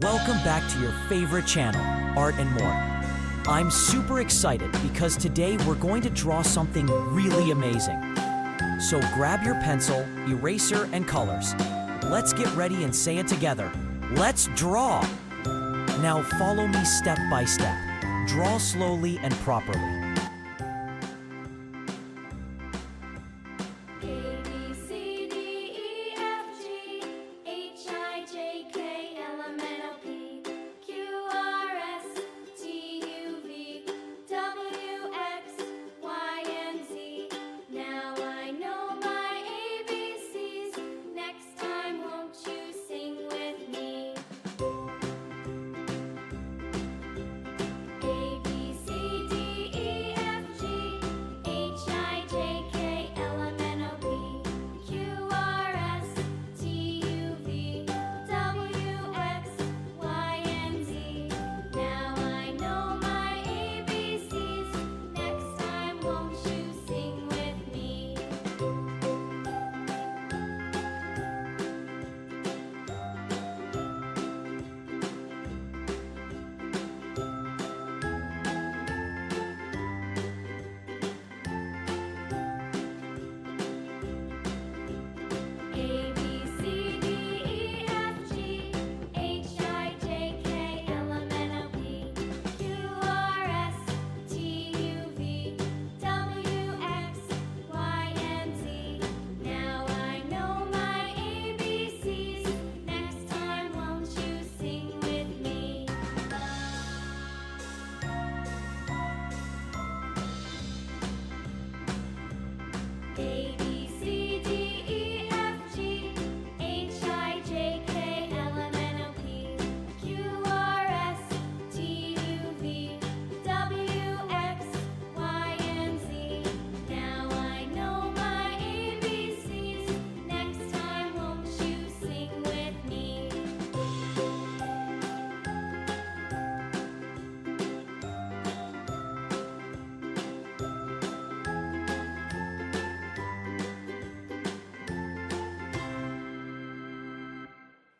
Welcome back to your favorite channel, Art and More. I'm super excited because today we're going to draw something really amazing. So grab your pencil, eraser, and colors. Let's get ready and say it together. Let's draw! Now follow me step by step. Draw slowly and properly.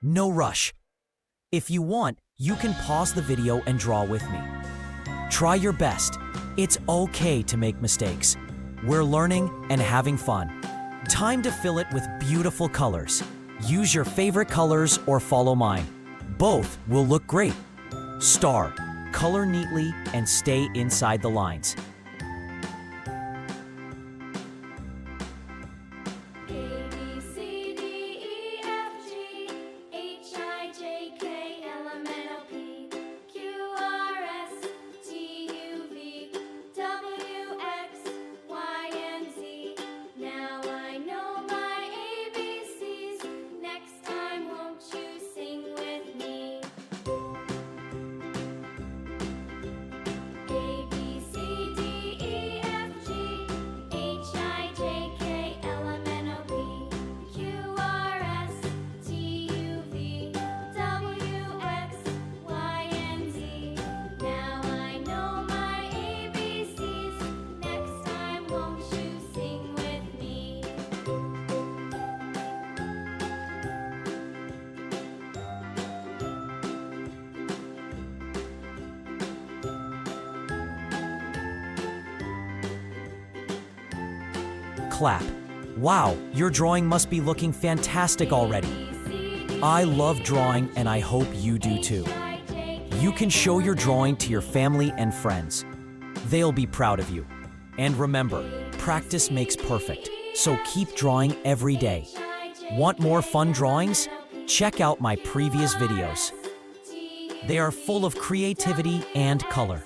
No rush. If you want, you can pause the video and draw with me. Try your best. It's okay to make mistakes. We're learning and having fun. Time to fill it with beautiful colors. Use your favorite colors or follow mine. Both will look great. Star, color neatly and stay inside the lines. Clap. Wow, your drawing must be looking fantastic already. I love drawing and I hope you do too. You can show your drawing to your family and friends. They'll be proud of you. And remember, practice makes perfect, so keep drawing every day. Want more fun drawings? Check out my previous videos. They are full of creativity and color.